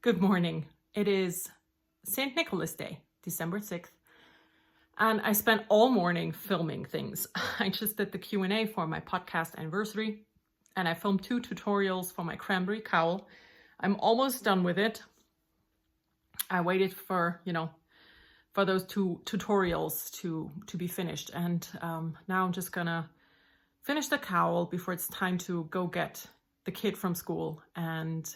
Good morning. It is St. Nicholas Day, December 6th. And I spent all morning filming things. I just did the Q&A for my podcast anniversary. And I filmed 2 tutorials for my cranberry cowl. I'm almost done with it. I waited for, for those 2 tutorials to be finished. And now I'm just gonna finish the cowl before it's time to go get the kid from school. And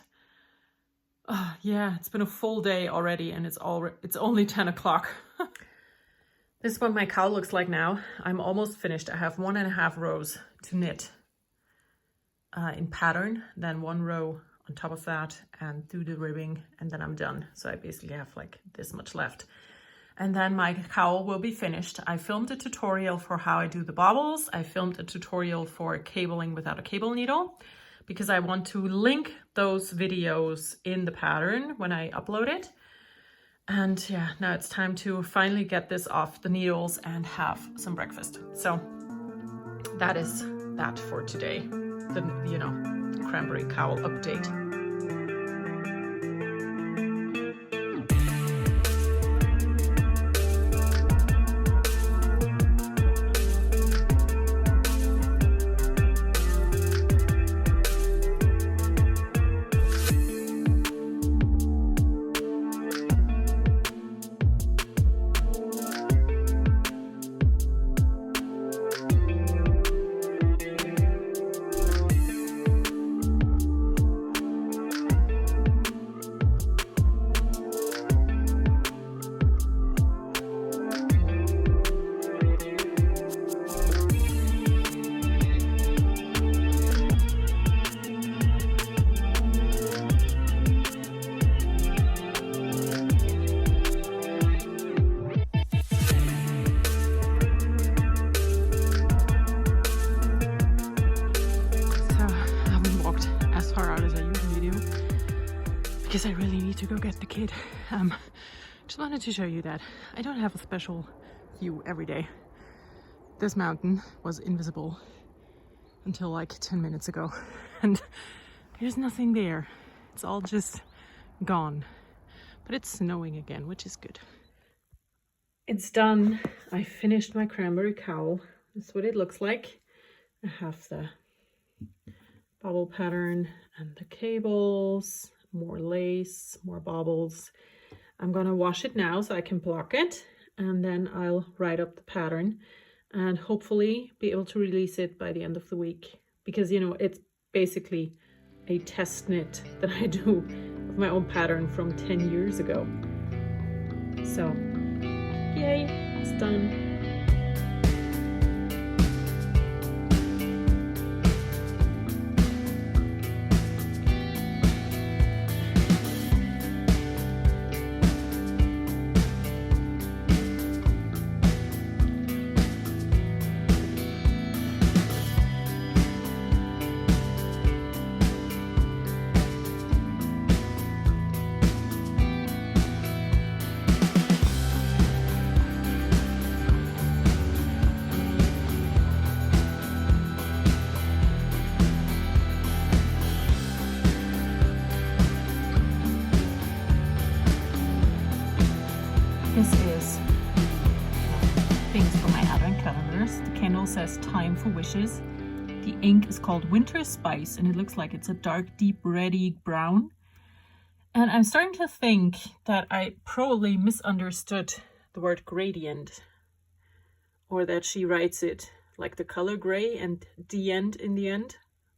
yeah, it's been a full day already, and it's only 10 o'clock. This is what my cowl looks like now. I'm almost finished. I have 1.5 rows to knit in pattern, then 1 row on top of that and do the ribbing, and then I'm done. So I basically have like this much left. And then my cowl will be finished. I filmed a tutorial for how I do the bobbles. I filmed a tutorial for cabling without a cable needle, because I want to link those videos in the pattern when I upload it. And yeah, now it's time to finally get this off the needles and have some breakfast. So that is that for today. The cranberry cowl update. Because I really need to go get the kid. Just wanted to show you that I don't have a special view every day. This mountain was invisible until like 10 minutes ago, and there's nothing there. It's all just gone. But it's snowing again, which is good. It's done. I finished my cranberry cowl. That's what it looks like. I have the bobble pattern and the cables. More lace, more bobbles. I'm gonna wash it now so I can block it, and then I'll write up the pattern and hopefully be able to release it by the end of the week, because it's basically a test knit that I do of my own pattern from 10 years ago. So yay, it's done. This is things for my advent calendars. The candle says time for wishes. The ink is called Winter Spice, and it looks like it's a dark, deep, reddy brown. And I'm starting to think that I probably misunderstood the word gradient, or that she writes it like the color gray and the end in the end.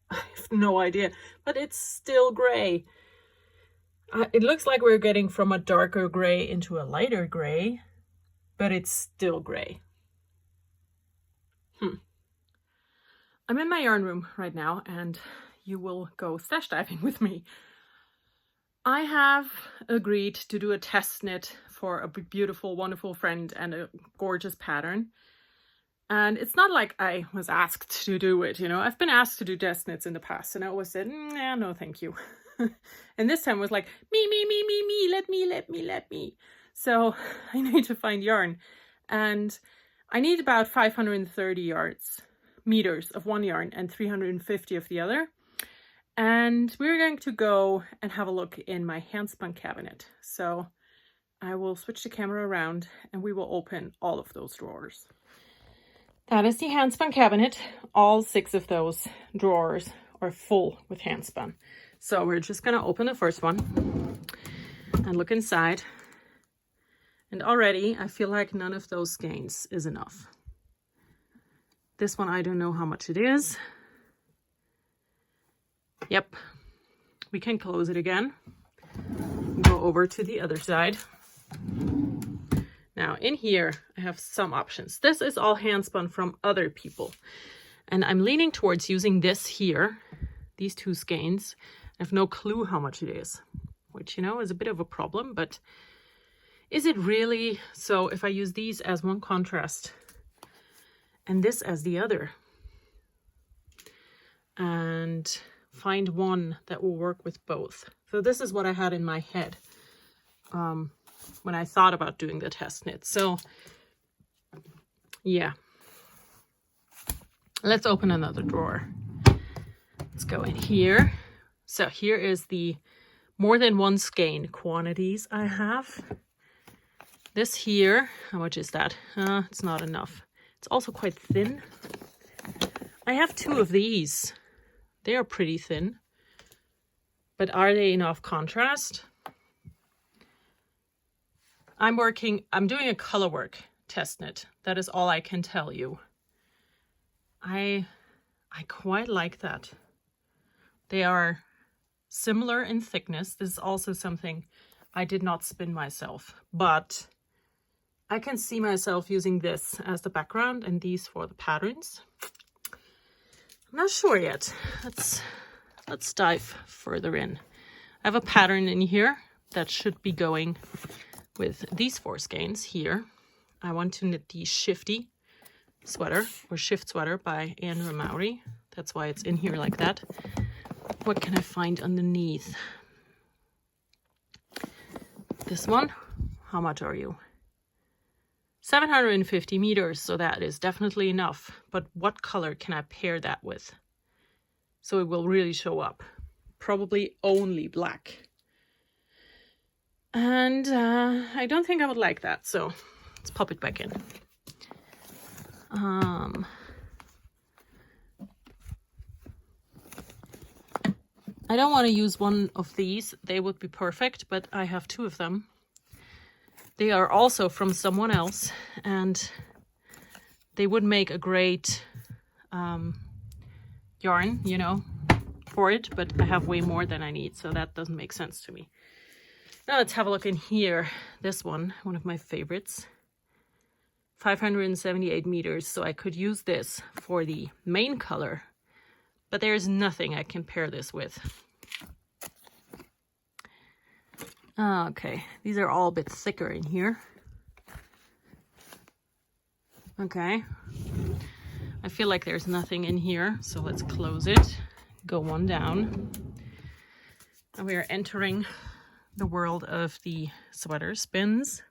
I have no idea, but it's still gray. It looks like we're getting from a darker gray into a lighter gray, but it's still gray. I'm in my yarn room right now, and you will go stash diving with me. I have agreed to do a test knit for a beautiful, wonderful friend and a gorgeous pattern. And it's not like I was asked to do it, I've been asked to do test knits in the past, and I always said, nah, no, thank you. And this time was like, me, let me. So I need to find yarn, and I need about 530 meters of one yarn and 350 of the other. And we're going to go and have a look in my handspun cabinet. So I will switch the camera around and we will open all of those drawers. That is the handspun cabinet. All 6 of those drawers are full with handspun. So we're just gonna open the first one and look inside. And already I feel like none of those skeins is enough. This one, I don't know how much it is. Yep, we can close it again. Go over to the other side. Now in here, I have some options. This is all handspun from other people. And I'm leaning towards using this here, these 2 skeins. I have no clue how much it is, which, you know, is a bit of a problem, but is it really? So if I use these as one contrast and this as the other, and find one that will work with both. So this is what I had in my head when I thought about doing the test knit. So yeah, let's open another drawer. Let's go in here. So here is the more than 1 skein quantities I have. This here, how much is that? It's not enough. It's also quite thin. I have 2 of these. They are pretty thin, but are they enough contrast? I'm doing a color work test knit. That is all I can tell you. I quite like that. They are similar in thickness. This is also something I did not spin myself, but I can see myself using this as the background and these for the patterns. I'm not sure yet. Let's dive further in. I have a pattern in here that should be going with these 4 skeins here. I want to knit the Shifty sweater or Shift sweater by Andrew Mowry. That's why it's in here like that. What can I find underneath? This one, how much are you? 750 meters, so that is definitely enough. But what color can I pair that with? So it will really show up. Probably only black. And I don't think I would like that, so let's pop it back in. I don't want to use one of these. They would be perfect, but I have 2 of them. They are also from someone else, and they would make a great yarn, you know, for it, but I have way more than I need, so that doesn't make sense to me. Now let's have a look in here. This one of my favorites. 578 meters, so I could use this for the main color, but there's nothing I can pair this with. Okay, these are all a bit thicker in here. Okay, I feel like there's nothing in here, so let's close it, go one down. And we are entering the world of the sweater spins.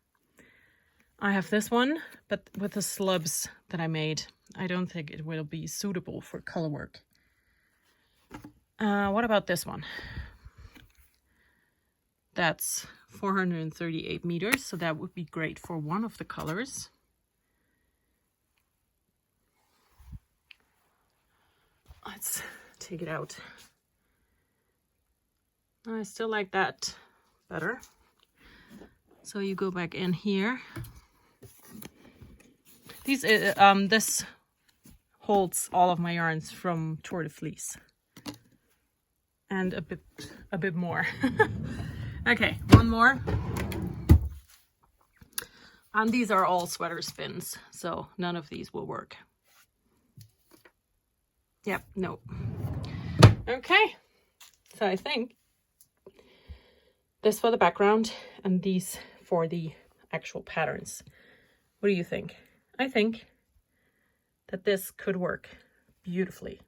I have this one, but with the slubs that I made, I don't think it will be suitable for color work. What about this one? That's 438 meters, so that would be great for one of the colors. Let's take it out. I still like that better. So you go back in here. This holds all of my yarns from Tour de Fleece. And a bit more. Okay, one more. And these are all sweater spins, so none of these will work. Yep, nope. Okay, so I think this for the background and these for the actual patterns. What do you think? I think that this could work beautifully.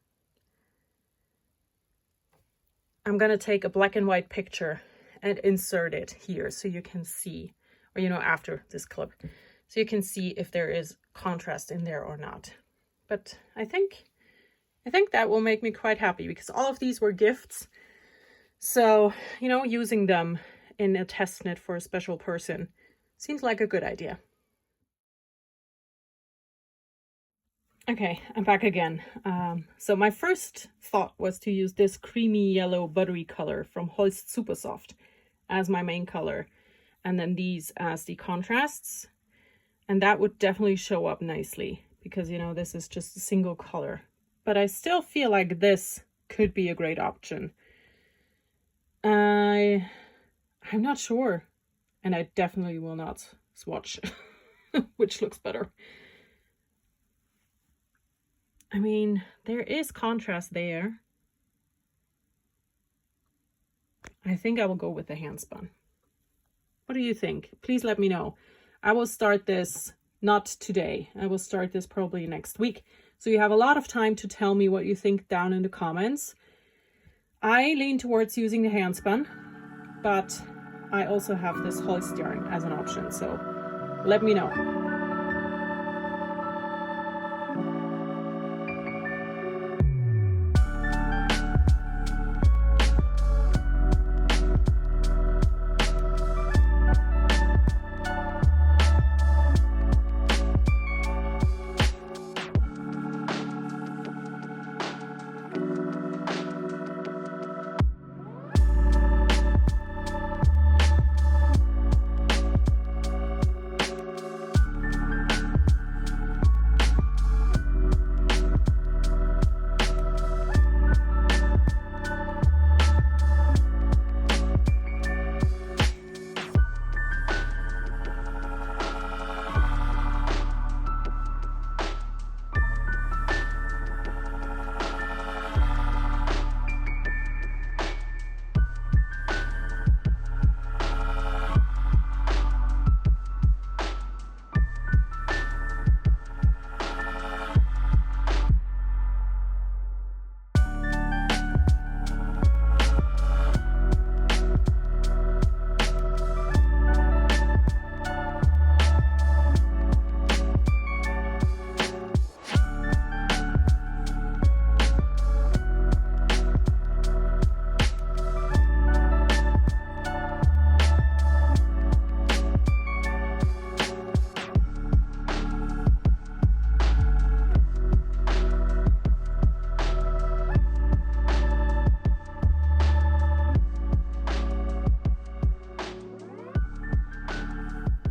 I'm gonna take a black and white picture and insert it here so you can see, or after this clip, so you can see if there is contrast in there or not. But I think I think that will make me quite happy because all of these were gifts. So, you know, using them in a test knit for a special person seems like a good idea. Okay, I'm back again. So my first thought was to use this creamy yellow buttery color from Holst Super Soft as my main color, and then these as the contrasts. And that would definitely show up nicely because, you know, this is just a single color. But I still feel like this could be a great option. I'm not sure. And I definitely will not swatch which looks better. I mean, there is contrast there. I think I will go with the handspun. What do you think? Please let me know. I will start this not today. I will start this probably next week. So you have a lot of time to tell me what you think down in the comments. I lean towards using the handspun, but I also have this Holst yarn as an option. So let me know.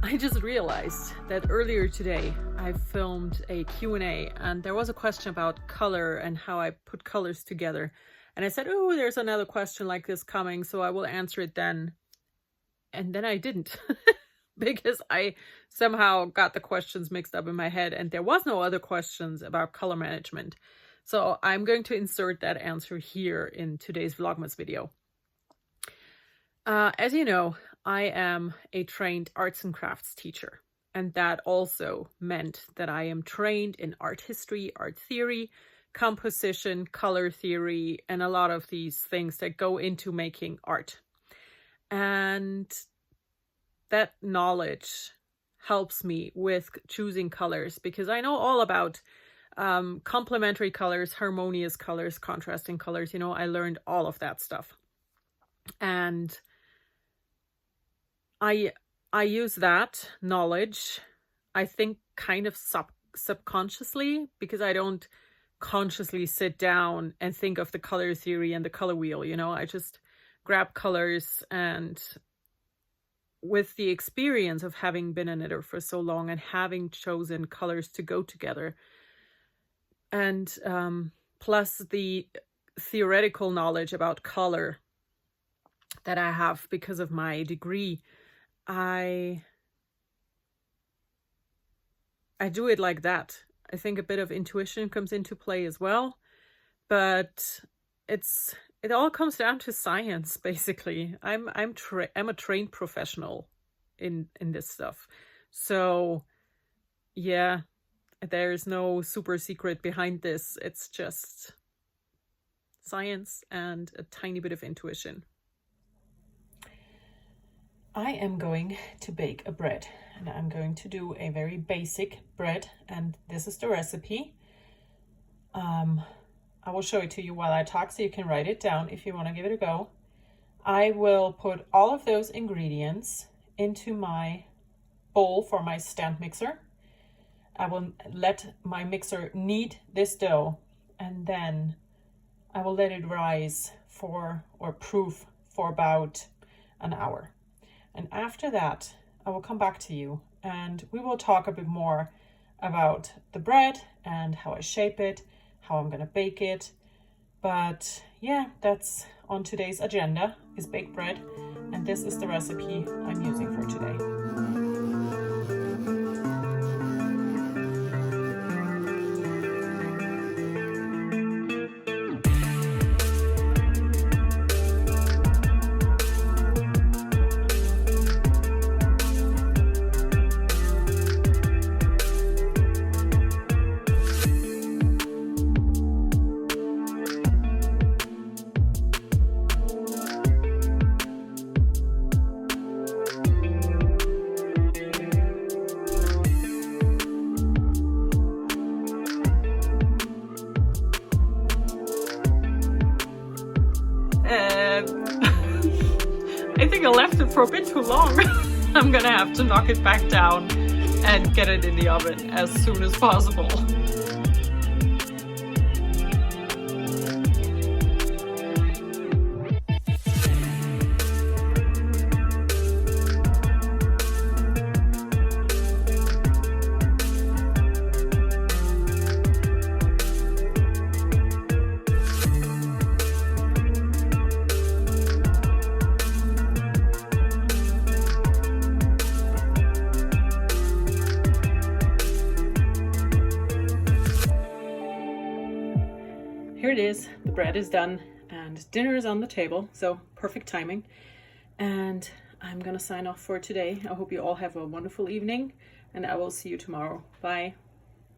I just realized that earlier today I filmed a Q&A and there was a question about color and how I put colors together. And I said, oh, there's another question like this coming, so I will answer it then. And then I didn't because I somehow got the questions mixed up in my head and there was no other questions about color management. So I'm going to insert that answer here in today's Vlogmas video. As you know, I am a trained arts and crafts teacher, and that also meant that I am trained in art history, art theory, composition, color theory, and a lot of these things that go into making art. And that knowledge helps me with choosing colors because I know all about complementary colors, harmonious colors, contrasting colors. You know, I learned all of that stuff. And I use that knowledge, I think, kind of subconsciously, because I don't consciously sit down and think of the color theory and the color wheel, you know, I just grab colors, and with the experience of having been a knitter for so long and having chosen colors to go together, and plus the theoretical knowledge about color that I have because of my degree, I do it like that. I think a bit of intuition comes into play as well, but it all comes down to science, basically. I'm a trained professional in this stuff. So yeah, there's no super secret behind this. It's just science and a tiny bit of intuition. I am going to bake a bread, and I'm going to do a very basic bread, and this is the recipe. I will show it to you while I talk so you can write it down if you want to give it a go. I will put all of those ingredients into my bowl for my stand mixer. I will let my mixer knead this dough, and then I will let it rise for, or proof for, about an hour. And after that, I will come back to you and we will talk a bit more about the bread and how I shape it, how I'm gonna bake it. But yeah, that's on today's agenda, is baked bread, and this is the recipe I'm using for today. I think I left it for a bit too long. I'm gonna have to knock it back down and get it in the oven as soon as possible. Here it is, the bread is done and dinner is on the table, so perfect timing. And I'm gonna sign off for today. I hope you all have a wonderful evening and I will see you tomorrow. Bye.